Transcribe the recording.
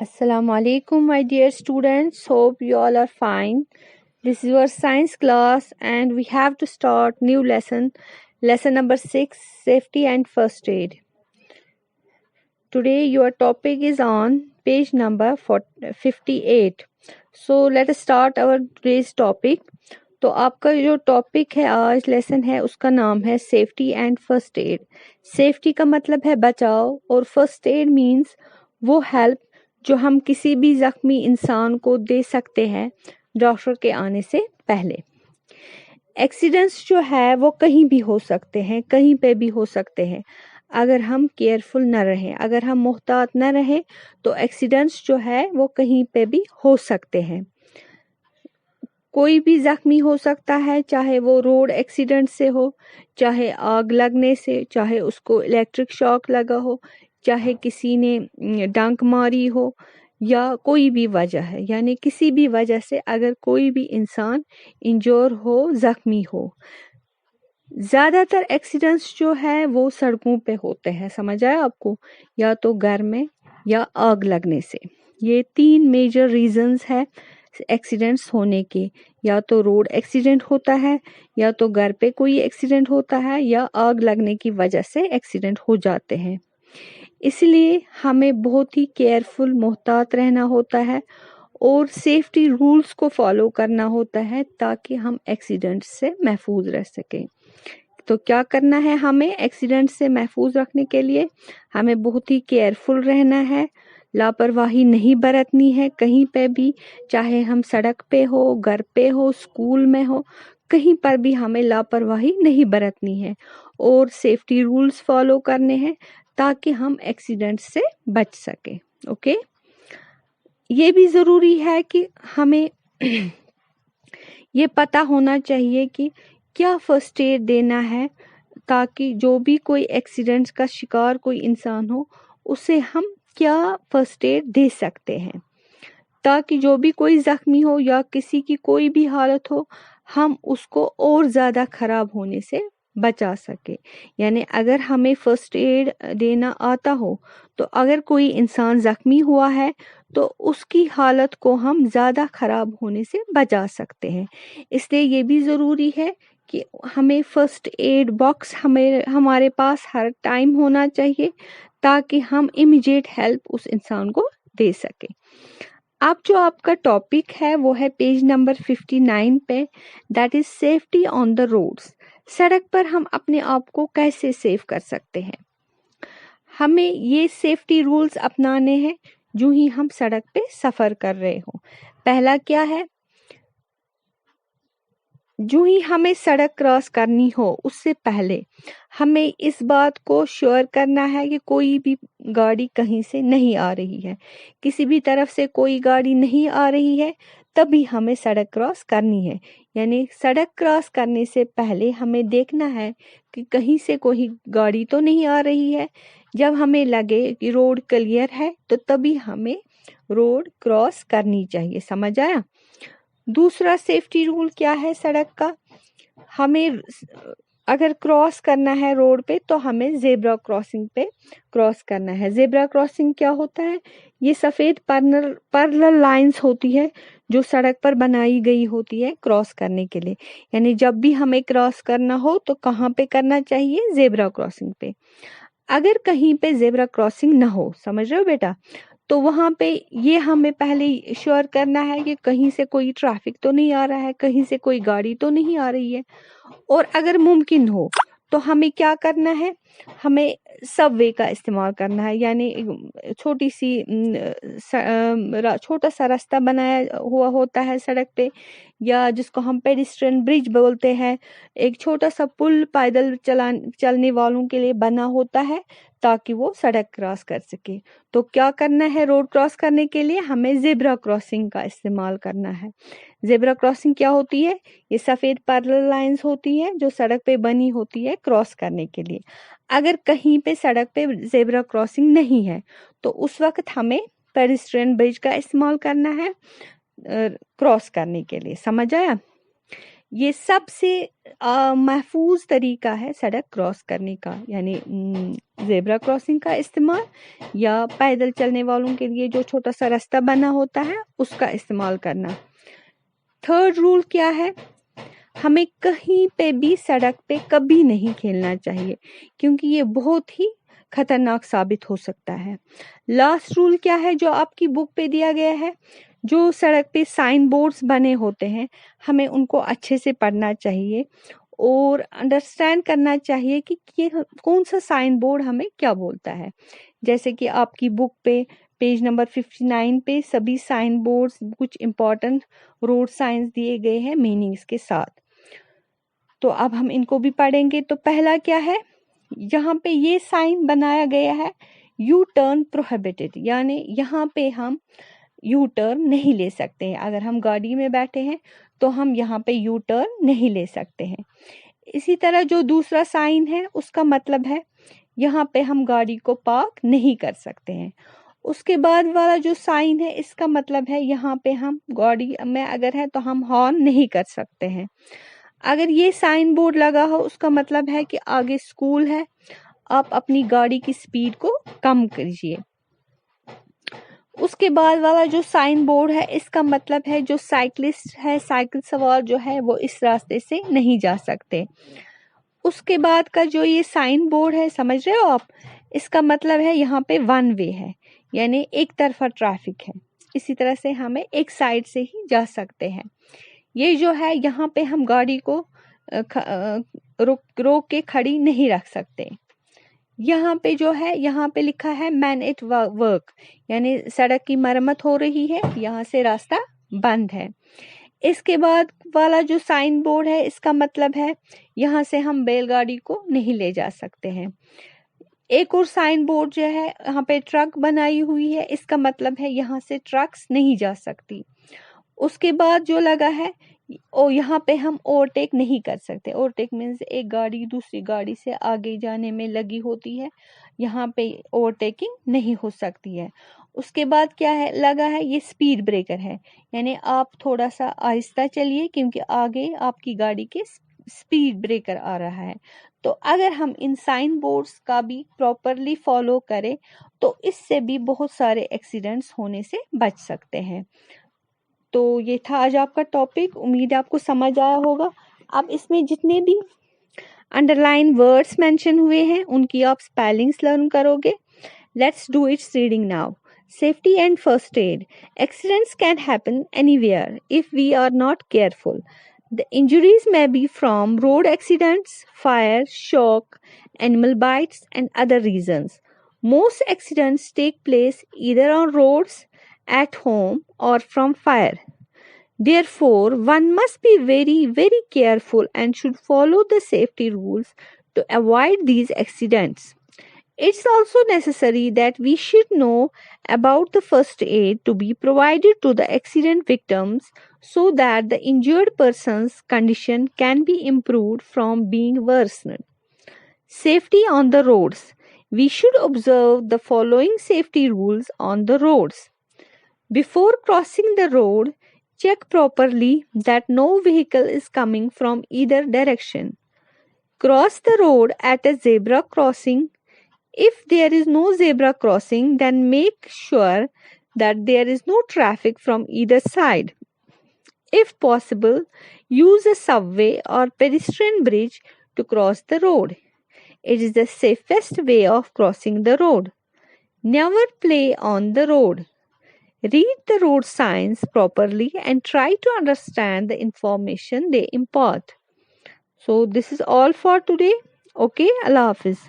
Assalamu alaikum, my dear students. Hope you all are fine. This is your science class, and we have to start new lesson. Lesson number 6, safety and first aid. Today your topic is on page number 58. So let us start our today's topic. تو آپ کا جو topic ہے آج lesson ہے اس کا نام ہے safety and first aid. Safety کا مطلب ہے بچاؤ اور فرسٹ ایڈ مینس وہ ہیلپ جو ہم کسی بھی زخمی انسان کو دے سکتے ہیں ڈاکٹر کے آنے سے پہلے. ایکسیڈنٹس جو ہے وہ کہیں بھی ہو سکتے ہیں, کہیں پہ بھی ہو سکتے ہیں. اگر ہم کیئرفل نہ رہیں, اگر ہم محتاط نہ رہیں تو ایکسیڈنٹس جو ہے وہ کہیں پہ بھی ہو سکتے ہیں. کوئی بھی زخمی ہو سکتا ہے, چاہے وہ روڈ ایکسیڈنٹ سے ہو, چاہے آگ لگنے سے, چاہے اس کو الیکٹرک شاک لگا ہو, چاہے کسی نے ڈنک ماری ہو, یا کوئی بھی وجہ ہے, یعنی کسی بھی وجہ سے اگر کوئی بھی انسان انجور ہو, زخمی ہو. زیادہ تر ایکسیڈنٹس جو ہے وہ سڑکوں پہ ہوتے ہیں, سمجھ آیا آپ کو, یا تو گھر میں یا آگ لگنے سے. یہ 3 میجر ریزنز ہے ایکسیڈنٹس ہونے کے, یا تو روڈ ایکسیڈنٹ ہوتا ہے, یا تو گھر پہ کوئی ایکسیڈنٹ ہوتا ہے, یا آگ لگنے کی وجہ سے ایکسیڈنٹ ہو جاتے ہیں. اس لیے ہمیں بہت ہی کیئرفل, محتاط رہنا ہوتا ہے اور سیفٹی رولز کو فالو کرنا ہوتا ہے تاکہ ہم ایکسیڈنٹ سے محفوظ رہ سکیں. تو کیا کرنا ہے ہمیں ایکسیڈنٹ سے محفوظ رکھنے کے لیے؟ ہمیں بہت ہی کیئرفل رہنا ہے, لاپرواہی نہیں برتنی ہے کہیں پہ بھی, چاہے ہم سڑک پہ ہو, گھر پہ ہو, اسکول میں ہو, کہیں پر بھی ہمیں لاپرواہی نہیں برتنی ہے اور سیفٹی رولز فالو کرنے ہیں تاکہ ہم ایکسیڈنٹ سے بچ سکیں. اوکے, یہ بھی ضروری ہے کہ ہمیں یہ پتہ ہونا چاہیے کہ کیا فرسٹ ایڈ دینا ہے تاکہ جو بھی کوئی ایکسیڈنٹ کا شکار کوئی انسان ہو اسے ہم کیا فرسٹ ایڈ دے سکتے ہیں, تاکہ جو بھی کوئی زخمی ہو یا کسی کی کوئی بھی حالت ہو ہم اس کو اور زیادہ خراب ہونے سے بچا سکے. یعنی اگر ہمیں فرسٹ ایڈ دینا آتا ہو تو اگر کوئی انسان زخمی ہوا ہے تو اس کی حالت کو ہم زیادہ خراب ہونے سے بچا سکتے ہیں. اس لیے یہ بھی ضروری ہے کہ ہمیں فرسٹ ایڈ باکس ہمارے پاس ہر ٹائم ہونا چاہیے تاکہ ہم امیڈیٹ ہیلپ اس انسان کو دے سکیں. اب جو آپ کا ٹاپک ہے وہ ہے پیج نمبر 59 پہ, that is safety on the roads. سڑک پر ہم اپنے آپ کو کیسے سیف کر سکتے ہیں؟ ہمیں یہ سیفٹی رولز اپنانے ہیں جو ہی ہم سڑک پہ سفر کر رہے ہوں. پہلا کیا ہے, جو ہی ہمیں سڑک کراس کرنی ہو اس سے پہلے ہمیں اس بات کو شیور کرنا ہے کہ کوئی بھی گاڑی کہیں سے نہیں آ رہی ہے, کسی بھی طرف سے کوئی گاڑی نہیں آ رہی ہے, تبھی ہمیں سڑک کراس کرنی ہے. یعنی سڑک کراس کرنے سے پہلے ہمیں دیکھنا ہے کہ کہیں سے کوئی گاڑی تو نہیں آ رہی ہے. جب ہمیں لگے کہ روڈ کلیئر ہے تو تبھی ہمیں روڈ کراس کرنی چاہیے, سمجھ آیا؟ دوسرا سیفٹی رول کیا ہے سڑک کا, ہمیں اگر کراس کرنا ہے روڈ پہ تو ہمیں زیبرا کراسنگ پہ کراس کرنا ہے. زیبرا کراسنگ کیا ہوتا ہے؟ یہ سفید پرلل لائنز ہوتی ہے جو سڑک پر بنائی گئی ہوتی ہے کراس کرنے کے لیے. یعنی جب بھی ہمیں کراس کرنا ہو تو کہاں پہ کرنا چاہیے؟ زیبرا کراسنگ پہ. اگر کہیں پہ زیبرا کراسنگ نہ ہو, سمجھ رہے ہو بیٹا, تو وہاں پہ یہ ہمیں پہلے شیور کرنا ہے کہ کہیں سے کوئی ٹریفک تو نہیں آ رہا ہے, کہیں سے کوئی گاڑی تو نہیں آ رہی ہے. اور اگر ممکن ہو تو ہمیں کیا کرنا ہے, ہمیں سب وے کا استعمال کرنا ہے. یعنی چھوٹا سا راستہ بنایا ہوا ہوتا ہے سڑک پہ, یا جس کو ہم پیڈسٹرین برج بولتے ہیں, ایک چھوٹا سا پل پیدل چلنے والوں کے لیے بنا ہوتا ہے تاکہ وہ سڑک کراس کر سکے. تو کیا کرنا ہے روڈ کراس کرنے کے لیے؟ ہمیں زیبرا کراسنگ کا استعمال کرنا ہے. زیبرا کراسنگ کیا ہوتی ہے؟ یہ سفید پیرلل لائنز ہوتی ہے جو سڑک پہ بنی ہوتی ہے کراس کرنے کے لیے. اگر کہیں پہ سڑک پہ زیبرا کراسنگ نہیں ہے تو اس وقت ہمیں پیڈسٹرین برج کا استعمال کرنا ہے کراس کرنے کے لیے, سمجھ آیا؟ یہ سب سے محفوظ طریقہ ہے سڑک کراس کرنے کا, یعنی زیبرا کراسنگ کا استعمال یا پیدل چلنے والوں کے لیے جو چھوٹا سا راستہ بنا ہوتا ہے اس کا استعمال کرنا. تھرڈ رول کیا ہے؟ ہمیں کہیں پہ بھی سڑک پہ کبھی نہیں کھیلنا چاہیے کیونکہ یہ بہت ہی خطرناک ثابت ہو سکتا ہے. لاسٹ رول کیا ہے جو آپ کی بک پہ دیا گیا ہے؟ جو سڑک پہ سائن بورڈز بنے ہوتے ہیں ہمیں ان کو اچھے سے پڑھنا چاہیے اور انڈرسٹینڈ کرنا چاہیے کہ یہ کون سا سائن بورڈ ہمیں کیا بولتا ہے. جیسے کہ آپ کی بک پہ پیج نمبر 59 پہ سبھی سائن بورڈز کچھ امپورٹنٹ روڈ سائنز دیے گئے ہیں میننگز کے ساتھ. تو اب ہم ان کو بھی پڑھیں گے. تو پہلا کیا ہے؟ یہاں پہ یہ سائن بنایا گیا ہے یو ٹرن پروہیبٹڈ، یعنی یہاں پہ ہم یو ٹرن نہیں لے سکتے ہیں. اگر ہم گاڑی میں بیٹھے ہیں تو ہم یہاں پہ یو ٹرن نہیں لے سکتے ہیں. اسی طرح جو دوسرا سائن ہے اس کا مطلب ہے یہاں پہ ہم گاڑی کو پارک نہیں کر سکتے ہیں. اس کے بعد والا جو سائن ہے اس کا مطلب ہے یہاں پہ ہم گاڑی میں اگر ہے تو ہم ہارن نہیں کر سکتے ہیں. اگر یہ سائن بورڈ لگا ہو اس کا مطلب ہے کہ آگے اسکول ہے، آپ اپنی گاڑی کی سپیڈ کو کم کیجیے. اس کے بعد والا جو سائن بورڈ ہے اس کا مطلب ہے جو سائیکلسٹ ہے، سائیکل سوار جو ہے وہ اس راستے سے نہیں جا سکتے. اس کے بعد کا جو یہ سائن بورڈ ہے سمجھ رہے ہو آپ، اس کا مطلب ہے یہاں پہ ون وے ہے، یعنی ایک طرفہ ٹریفک ہے. اسی طرح سے ہمیں ایک سائڈ سے ہی جا سکتے ہیں. یہ جو ہے یہاں پہ ہم گاڑی کو روک کے کھڑی نہیں رکھ سکتے. یہاں پہ جو ہے یہاں پہ لکھا ہے مین اٹ ورک، یعنی سڑک کی مرمت ہو رہی ہے، یہاں سے راستہ بند ہے. اس کے بعد والا جو سائن بورڈ ہے اس کا مطلب ہے یہاں سے ہم بیل گاڑی کو نہیں لے جا سکتے ہیں. ایک اور سائن بورڈ جو ہے یہاں پہ ٹرک بنائی ہوئی ہے، اس کا مطلب ہے یہاں سے ٹرکس نہیں جا سکتی. اس کے بعد جو لگا ہے یہاں پہ ہم اوورٹیک نہیں کر سکتے. اوورٹیک مینز ایک گاڑی دوسری گاڑی سے آگے جانے میں لگی ہوتی ہے، یہاں پہ اوورٹیکنگ نہیں ہو سکتی ہے. اس کے بعد کیا ہے لگا ہے یہ سپیڈ بریکر ہے، یعنی آپ تھوڑا سا آہستہ چلیے کیونکہ آگے آپ کی گاڑی کے سپیڈ بریکر آ رہا ہے. تو اگر ہم ان سائن بورڈز کا بھی پراپرلی فالو کریں تو اس سے بھی بہت سارے ایکسیڈنٹس ہونے سے بچ سکتے ہیں. تو یہ تھا آج آپ کا ٹاپک، امید آپ کو سمجھ آیا ہوگا. اب اس میں جتنے بھی انڈر لائن ورڈس مینشن ہوئے ہیں ان کی آپ اسپیلنگس لرن کرو گے. Let's do its reading now. Safety and first aid. Accidents can happen anywhere if we are not careful. The injuries may be from road accidents, fire, shock, animal bites, and other reasons. Most accidents take place either on roads, at home, or from fire. Therefore, one must be very, very careful and should follow the safety rules to avoid these accidents. It's also necessary that we should know about the first aid to be provided to the accident victims so that the injured person's condition can be improved from being worsened. Safety on the roads. We should observe the following safety rules on the roads. Before crossing the road, check properly that no vehicle is coming from either direction. Cross the road at a zebra crossing. If there is no zebra crossing, then make sure that there is no traffic from either side. If possible, use a subway or pedestrian bridge to cross the road. It is the safest way of crossing the road. Never play on the road. Read the road signs properly and try to understand the information they impart. So this is all for today. Okay, Allah Hafiz.